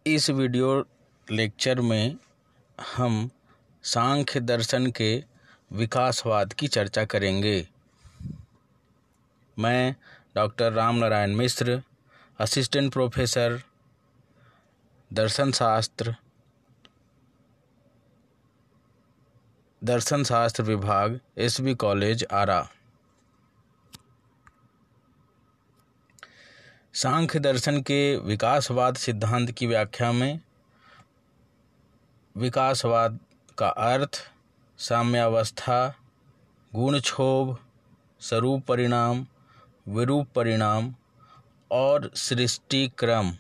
इस video lecture में हम सांख्य दर्शन के विकासवाद की चर्चा करेंगे। मैं doctor Ram Narayan Mishra, assistant professor दर्शन शास्त्र विभाग, एसबी कॉलेज आरा। सांख्य दर्शन के विकासवाद सिद्धांत की व्याख्या में विकासवाद का अर्थ साम्यावस्था, गुणक्षोभ, स्वरूप परिणाम, विरूप परिणाम और सृष्टि क्रम,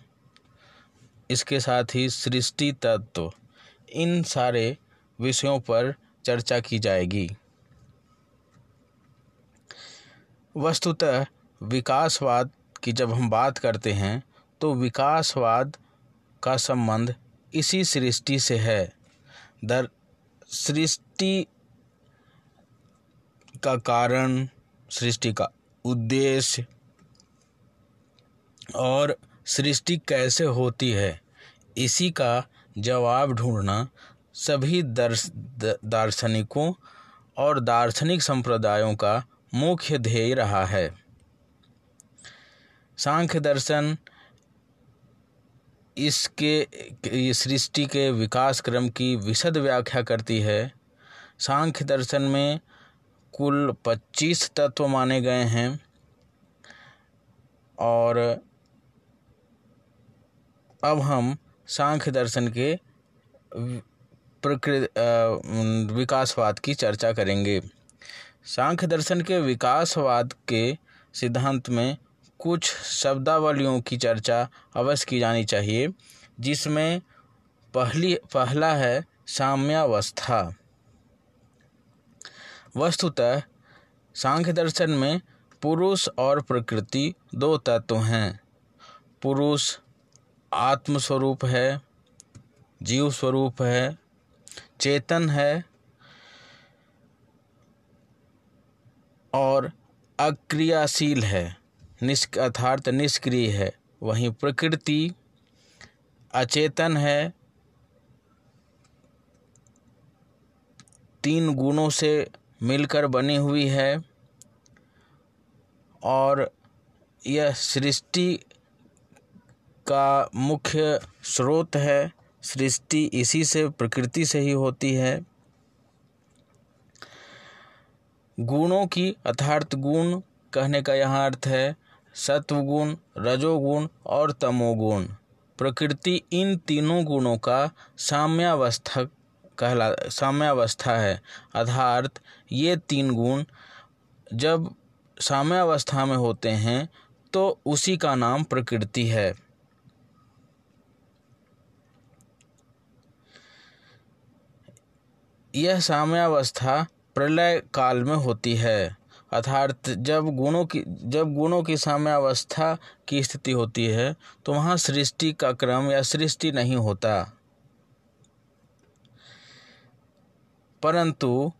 इसके साथ ही सृष्टि तत्व, इन सारे विषयों पर चर्चा की जाएगी। वस्तुतः विकासवाद की जब हम बात करते हैं तो विकासवाद का संबंध इसी सृष्टि से है। सृष्टि का कारण, सृष्टि का उद्देश्य और सृष्टि कैसे होती है, इसी का जवाब ढूंढना सभी दार्शनिकों और दार्शनिक संप्रदायों का मुख्य ध्येय रहा है। सांख्य दर्शन इसके सृष्टि के विकास क्रम की विशद व्याख्या करती है। सांख्य दर्शन में कुल 25 तत्व माने गए हैं और अब हम सांख्य दर्शन के विकासवाद की चर्चा करेंगे। सांख्य दर्शन के विकासवाद के सिद्धांत में कुछ शब्दावलियों की चर्चा अवश्य की जानी चाहिए, जिसमें पहला है साम्यावस्था। वस्तुतः सांख्य दर्शन में पुरुष और प्रकृति दो तत्व हैं। पुरुष आत्म स्वरूप है, जीव स्वरूप है, चेतन है और अक्रियाशील है, अर्थात निष्क्रिय है। वहीं प्रकृति अचेतन है, 3 गुणों से मिलकर बनी हुई है और यह सृष्टि का मुख्य स्रोत है। सृष्टि इसी से, प्रकृति से ही होती है। गुणों की अर्थात गुण कहने का यहाँ अर्थ है सत्वगुण, रजोगुण और तमोगुण। प्रकृति इन तीनों गुणों का साम्यावस्था है। अर्थात ये 3 गुण जब साम्यावस्था में होते हैं तो उसी का नाम प्रकृति है। यह साम्यावस्था प्रलय काल में होती है। अर्थात जब गुणों की साम्यावस्था की स्थिति होती है तो वहाँ सृष्टि का क्रम या सृष्टि नहीं होता, परंतु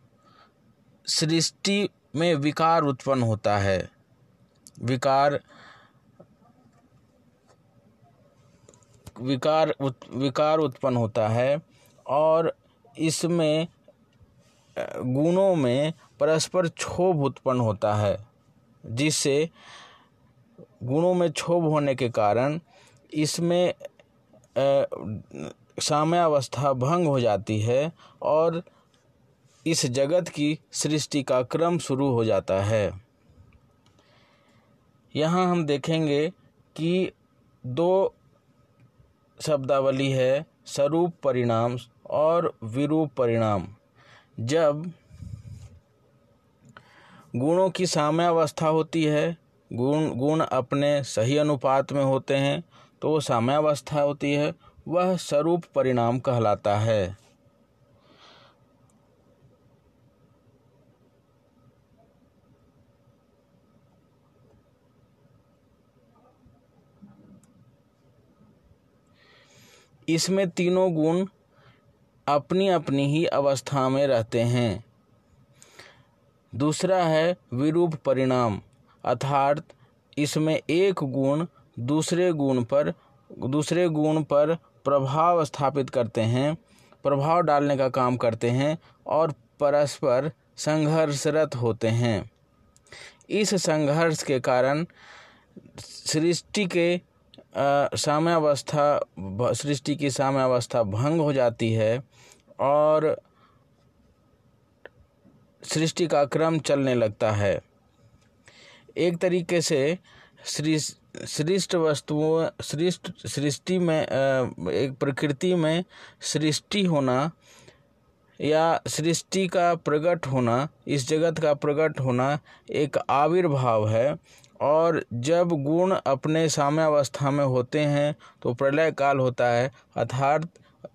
सृष्टि में विकार उत्पन्न होता है। विकार उत्पन्न होता है और इसमें गुणों में परस्पर क्षोभ उत्पन्न होता है, जिससे गुणों में क्षोभ होने के कारण इसमें साम्यावस्था भंग हो जाती है और इस जगत की सृष्टि का क्रम शुरू हो जाता है। यहाँ हम देखेंगे कि 2 शब्दावली है, स्वरूप परिणाम और विरूप परिणाम। जब गुणों की साम्यावस्था होती है, गुण अपने सही अनुपात में होते हैं, तो वो साम्यावस्था होती है, वह स्वरूप परिणाम कहलाता है। इसमें तीनों गुण अपनी अपनी ही अवस्था में रहते हैं। दूसरा है विरूप परिणाम, अर्थात इसमें एक गुण दूसरे गुण पर प्रभाव स्थापित करते हैं, प्रभाव डालने का काम करते हैं और परस्पर संघर्षरत होते हैं। इस संघर्ष के कारण सृष्टि की साम्यावस्था भंग हो जाती है और सृष्टि का क्रम चलने लगता है। एक तरीके से सृष्टि में एक प्रकृति में सृष्टि होना या सृष्टि का प्रकट होना, इस जगत का प्रकट होना एक आविर्भाव है। और जब गुण अपने साम्यावस्था में होते हैं तो प्रलय काल होता है, अर्थात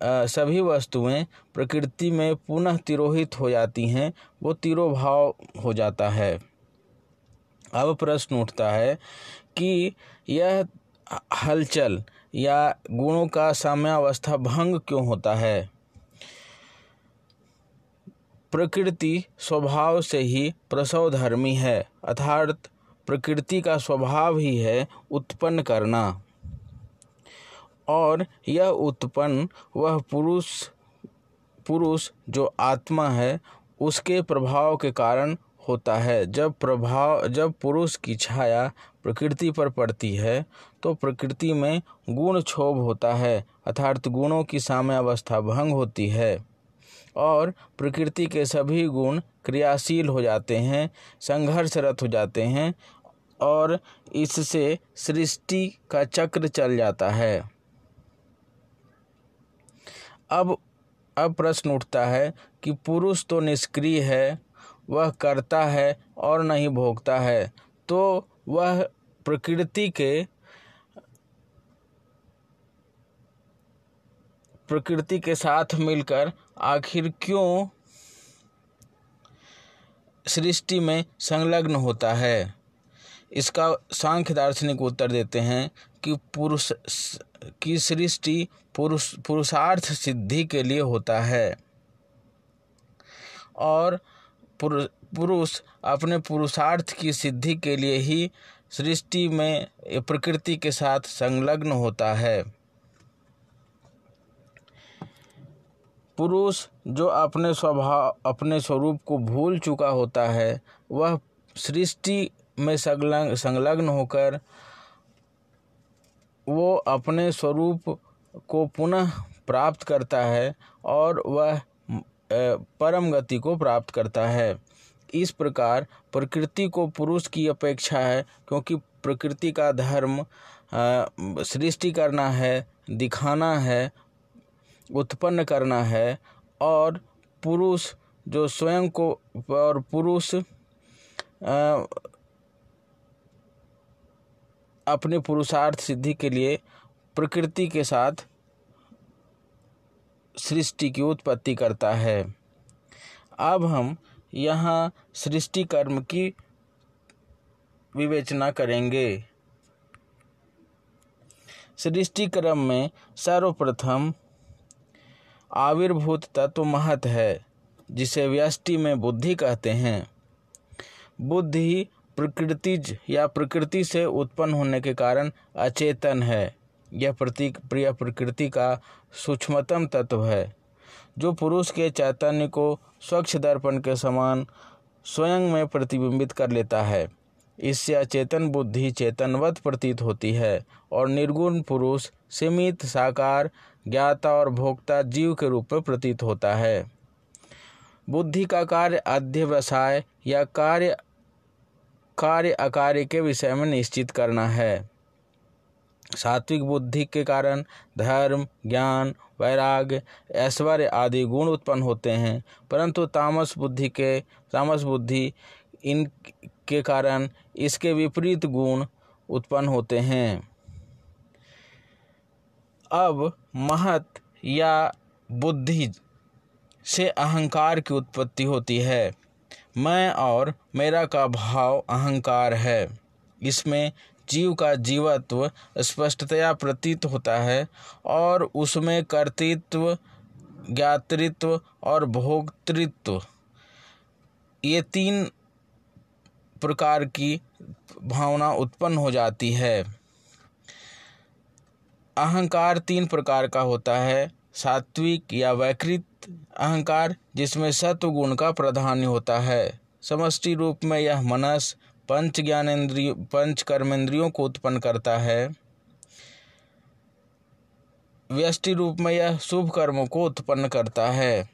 सभी वस्तुएं प्रकृति में पुनः तिरोहित हो जाती हैं, वो तिरोभाव हो जाता है। अब प्रश्न उठता है कि यह हलचल या गुणों का साम्यावस्था भंग क्यों होता है? प्रकृति स्वभाव से ही प्रसवधर्मी है, अर्थात प्रकृति का स्वभाव ही है उत्पन्न करना, और यह उत्पन्न वह पुरुष जो आत्मा है उसके प्रभाव के कारण होता है। जब पुरुष की छाया प्रकृति पर पड़ती है तो प्रकृति में गुण क्षोभ होता है, अर्थात गुणों की साम्यावस्था भंग होती है और प्रकृति के सभी गुण क्रियाशील हो जाते हैं, संघर्षरत हो जाते हैं और इससे सृष्टि का चक्र चल जाता है। अब प्रश्न उठता है कि पुरुष तो निष्क्रिय है, वह करता है और नहीं भोगता है, तो वह प्रकृति के साथ मिलकर आखिर क्यों सृष्टि में संलग्न होता है? इसका सांख्य दार्शनिक उत्तर देते हैं कि पुरुष की सृष्टि पुरुषार्थ सिद्धि के लिए होता है और पुरुष अपने पुरुषार्थ की सिद्धि के लिए ही सृष्टि में प्रकृति के साथ संलग्न होता है। पुरुष जो अपने स्वरूप को भूल चुका होता है, वह सृष्टि में संलग्न होकर वो अपने स्वरूप को पुनः प्राप्त करता है और वह परम गति को प्राप्त करता है। इस प्रकार प्रकृति को पुरुष की अपेक्षा है, क्योंकि प्रकृति का धर्म सृष्टि करना है, दिखाना है, उत्पन्न करना है, और पुरुष जो स्वयं को और पुरुष अपने पुरुषार्थ सिद्धि के लिए प्रकृति के साथ सृष्टि की उत्पत्ति करता है। अब हम यहाँ सृष्टि कर्म की विवेचना करेंगे। सृष्टि क्रम में सर्वप्रथम आविर्भूत तत्व महत है, जिसे व्यष्टि में बुद्धि कहते हैं। बुद्धि प्रकृतिज या प्रकृति से उत्पन्न होने के कारण अचेतन है। यह प्रकृति का सूक्ष्मतम तत्व है, जो पुरुष के चैतन्य को स्वच्छ दर्पण के समान स्वयं में प्रतिबिंबित कर लेता है। इससे अचेतन बुद्धि चेतनवत प्रतीत होती है और निर्गुण पुरुष सीमित साकार ज्ञाता और भोक्ता जीव के रूप में प्रतीत होता है। बुद्धि का कार्य अध्यवसाय या कार्य अकार्य के विषय में निश्चित करना है। सात्विक बुद्धि के कारण धर्म, ज्ञान, वैराग्य, ऐश्वर्य आदि गुण उत्पन्न होते हैं, परंतु तामस बुद्धि इनके कारण इसके विपरीत गुण उत्पन्न होते हैं। अब महत या बुद्धि से अहंकार की उत्पत्ति होती है। मैं और मेरा का भाव अहंकार है। इसमें जीव का जीवत्व स्पष्टतया प्रतीत होता है और उसमें कर्तृत्व, ज्ञातृत्व और भोक्तृत्व ये 3 प्रकार की भावना उत्पन्न हो जाती है। अहंकार 3 प्रकार का होता है। सात्विक या वैकृत अहंकार, जिसमें सत्व गुण का प्राधान्य होता है। समष्टि रूप में यह मनस पंच कर्मेंद्रियों को उत्पन्न करता है। व्यष्टि रूप में यह शुभ कर्मों को उत्पन्न करता है।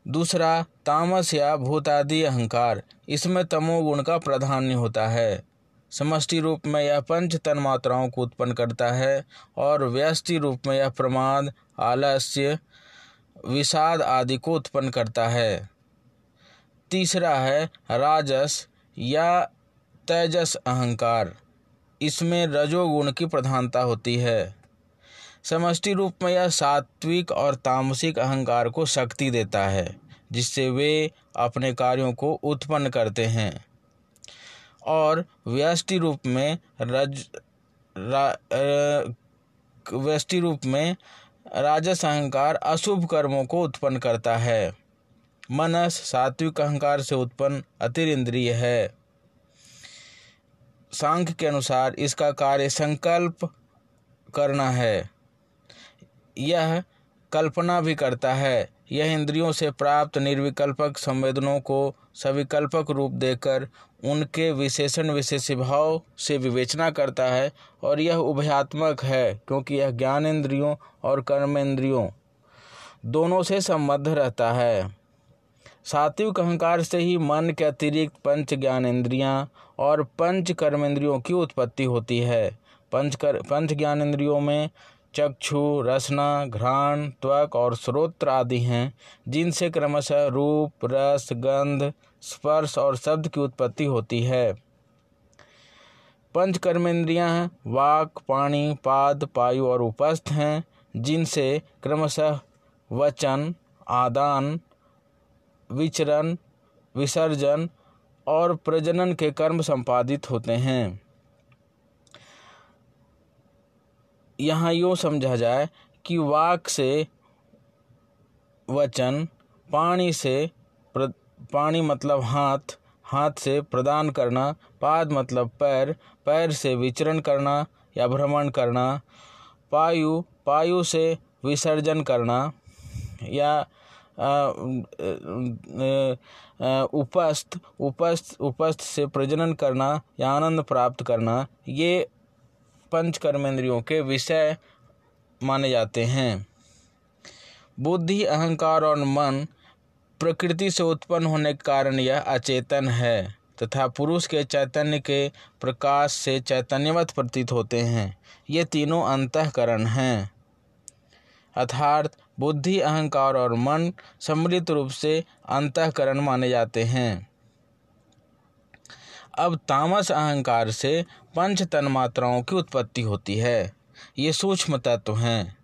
दूसरा तामस या भूतादि अहंकार, इसमें तमोगुण का प्राधान्य होता है। समष्टि रूप में यह पंच तन्मात्राओं को उत्पन्न करता है और व्यष्टि रूप में यह प्रमाद, आलस्य, विषाद आदि को उत्पन्न करता है। तीसरा है राजस या तेजस अहंकार, इसमें रजोगुण की प्रधानता होती है। समष्टि रूप में यह सात्विक और तामसिक अहंकार को शक्ति देता है, जिससे वे अपने कार्यों को उत्पन्न करते हैं। और व्यष्टि रूप में राजस अहंकार अशुभ कर्मों को उत्पन्न करता है। मनस सात्विक अहंकार से उत्पन्न अतिरिंद्रिय है। सांख्य के अनुसार इसका कार्य संकल्प करना है। यह कल्पना भी करता है। यह इंद्रियों से प्राप्त निर्विकल्पक संवेदनों को सविकल्पक रूप देकर उनके विशेषण विशेष भाव से विवेचना करता है। और यह उभयात्मक है, क्योंकि यह ज्ञानेंद्रियों और कर्मेंद्रियों दोनों से संबद्ध रहता है। सात्विक अहंकार से ही मन के अतिरिक्त पंच ज्ञानेंद्रियां और पंच कर्मेंद्रियों की उत्पत्ति होती है। पंच ज्ञानेंद्रियों में चक्षु, रसना, घ्राण, त्वक और श्रोत्र आदि हैं, जिनसे क्रमशः रूप, रस, गंध, स्पर्श और शब्द की उत्पत्ति होती है। पंच कर्मेंद्रियां वाक, पाणि, पाद, पायु और उपस्थ हैं, जिनसे क्रमशः वचन, आदान, विचरण, विसर्जन और प्रजनन के कर्म संपादित होते हैं। यहाँ यूँ समझा जाए कि वाक से वचन, पाणि मतलब हाथ, हाथ से प्रदान करना, पाद मतलब पैर, पैर से विचरण करना या भ्रमण करना, पायु से विसर्जन करना या उपस्थ से प्रजनन करना या आनंद प्राप्त करना, ये पंच कर्मेंद्रियों के विषय माने जाते हैं। बुद्धि, अहंकार और मन प्रकृति से उत्पन्न होने के कारण यह अचेतन है तथा पुरुष के चैतन्य के प्रकाश से चैतन्यवत प्रतीत होते हैं। ये तीनों अंतःकरण हैं, अर्थात बुद्धि, अहंकार और मन सम्मिलित रूप से अंतःकरण माने जाते हैं। अब तामस अहंकार से पंच तन्मात्राओं की उत्पत्ति होती है। ये सूक्ष्म तत्व हैं।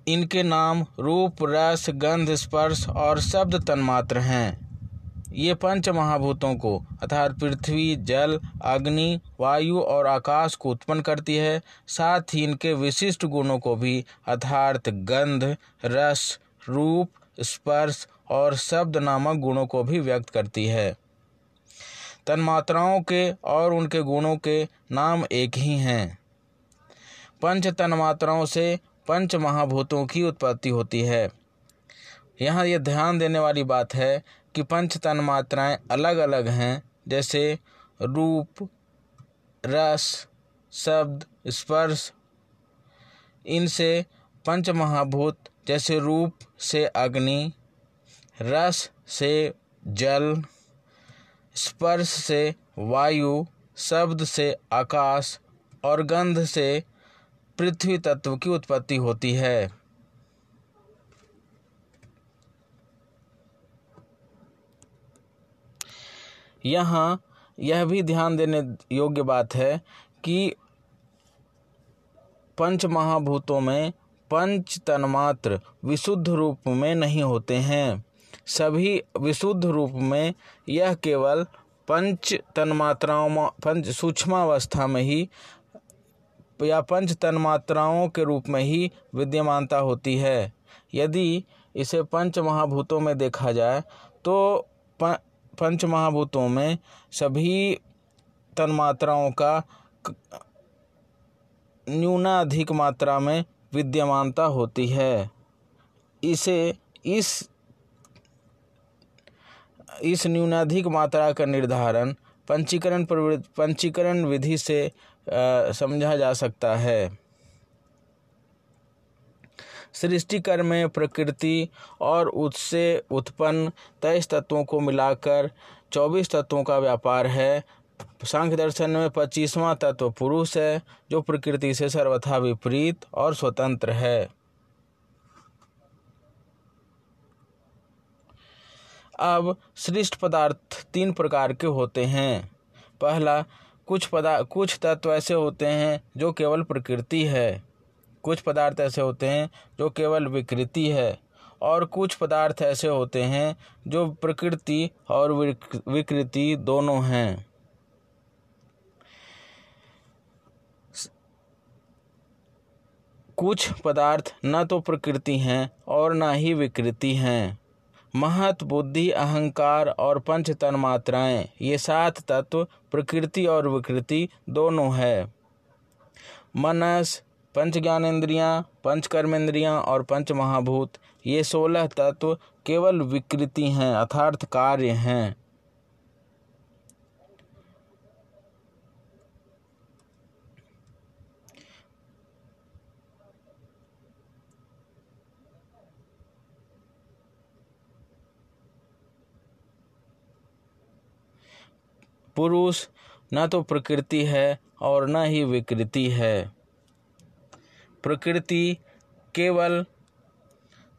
इनके नाम रूप, रस, गंध, स्पर्श और शब्द तन्मात्र हैं। ये पंच महाभूतों को अर्थात पृथ्वी, जल, अग्नि, वायु और आकाश को उत्पन्न करती है। साथ ही इनके विशिष्ट गुणों को भी अर्थात गंध, रस, रूप, स्पर्श और शब्द नामक गुणों को भी व्यक्त करती है। तन्मात्राओं के और उनके गुणों के नाम एक ही हैं। पंच तन्मात्राओं से पंच महाभूतों की उत्पत्ति होती है। यहाँ यह ध्यान देने वाली बात है कि पंच तन्मात्राएं अलग अलग हैं, जैसे रूप, रस, शब्द, स्पर्श। इनसे पंच महाभूत जैसे रूप से अग्नि, रस से जल, स्पर्श से वायु, शब्द से आकाश और गंध से पृथ्वी तत्व की उत्पत्ति होती है। यहाँ यह भी ध्यान देने योग्य बात है कि पंच महाभूतों में पंच तन्मात्र विशुद्ध रूप में नहीं होते हैं। सभी विशुद्ध रूप में यह केवल पंच तन्मात्राओं, पंच सूक्ष्मावस्था में ही या पंच तन्मात्राओं के रूप में ही विद्यमानता होती है। यदि इसे पंच महाभूतों में देखा जाए तो पंच महाभूतों में सभी तन्मात्राओं का न्यूनाधिक मात्रा में विद्यमानता होती है। इस न्यूनाधिक मात्रा का निर्धारण पंचीकरण विधि से समझा जा सकता है। सृष्टि कर्म में प्रकृति और उससे उत्पन्न 23 तत्वों को मिलाकर 24 तत्वों का व्यापार है। सांख्य दर्शन में 25वां तत्व पुरुष है, जो प्रकृति से सर्वथा विपरीत और स्वतंत्र है। अब सृष्ट पदार्थ 3 प्रकार के होते हैं। पहला, कुछ तत्व ऐसे होते हैं जो केवल प्रकृति है, कुछ पदार्थ ऐसे होते हैं जो केवल विकृति है, और कुछ पदार्थ ऐसे होते हैं जो प्रकृति और विकृति दोनों हैं। कुछ पदार्थ न तो प्रकृति हैं और न ही विकृति हैं। महत, बुद्धि, अहंकार और पंच तन्मात्राएं, ये 7 तत्व प्रकृति और विकृति दोनों है। मनस, पंच ज्ञानेंद्रियां, पंच कर्मेंद्रियां और पंच महाभूत, ये 16 तत्व केवल विकृति हैं अर्थात कार्य हैं। पुरुष न तो प्रकृति है और न ही विकृति है। प्रकृति केवल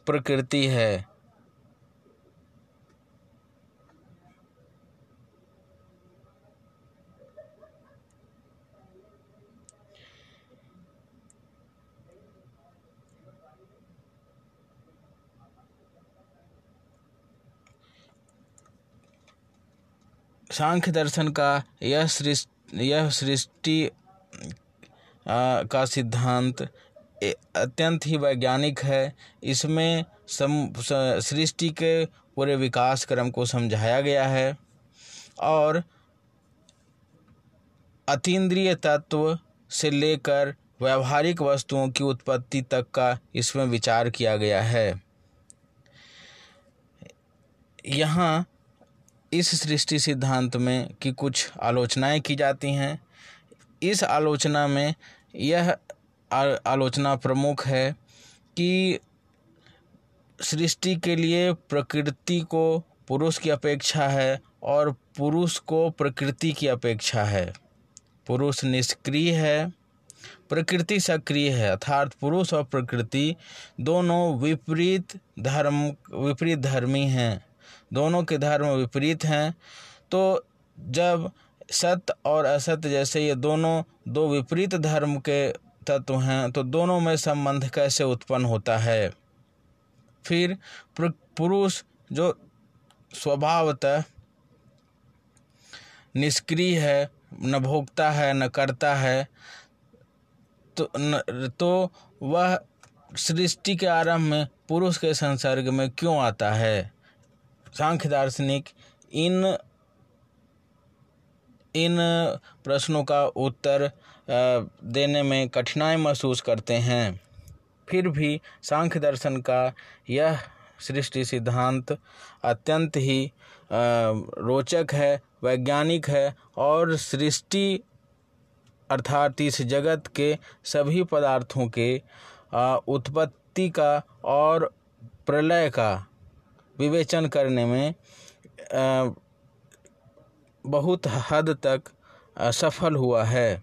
प्रकृति है। सांख्य दर्शन का यह सृष्टि का सिद्धांत अत्यंत ही वैज्ञानिक है। इसमें सृष्टि के पूरे विकास क्रम को समझाया गया है और अतीन्द्रिय तत्व से लेकर व्यावहारिक वस्तुओं की उत्पत्ति तक का इसमें विचार किया गया है। यहाँ इस सृष्टि सिद्धांत में की कुछ आलोचनाएं की जाती हैं। इस आलोचना में यह आलोचना प्रमुख है कि सृष्टि के लिए प्रकृति को पुरुष की अपेक्षा है और पुरुष को प्रकृति की अपेक्षा है। पुरुष निष्क्रिय है, प्रकृति सक्रिय है, अर्थात पुरुष और प्रकृति दोनों विपरीत धर्मी हैं, दोनों के धर्म विपरीत हैं। तो जब सत्य और असत्य जैसे ये दोनों दो विपरीत धर्म के तत्व हैं, तो दोनों में संबंध कैसे उत्पन्न होता है। फिर पुरुष जो स्वभावतः निष्क्रिय है, न भोगता है न करता है, तो वह सृष्टि के आरंभ में पुरुष के संसर्ग में क्यों आता है। सांख्य दार्शनिक इन प्रश्नों का उत्तर देने में कठिनाई महसूस करते हैं। फिर भी सांख्य दर्शन का यह सृष्टि सिद्धांत अत्यंत ही रोचक है, वैज्ञानिक है और सृष्टि अर्थात इस जगत के सभी पदार्थों के उत्पत्ति का और प्रलय का विवेचन करने में बहुत हद तक सफल हुआ है।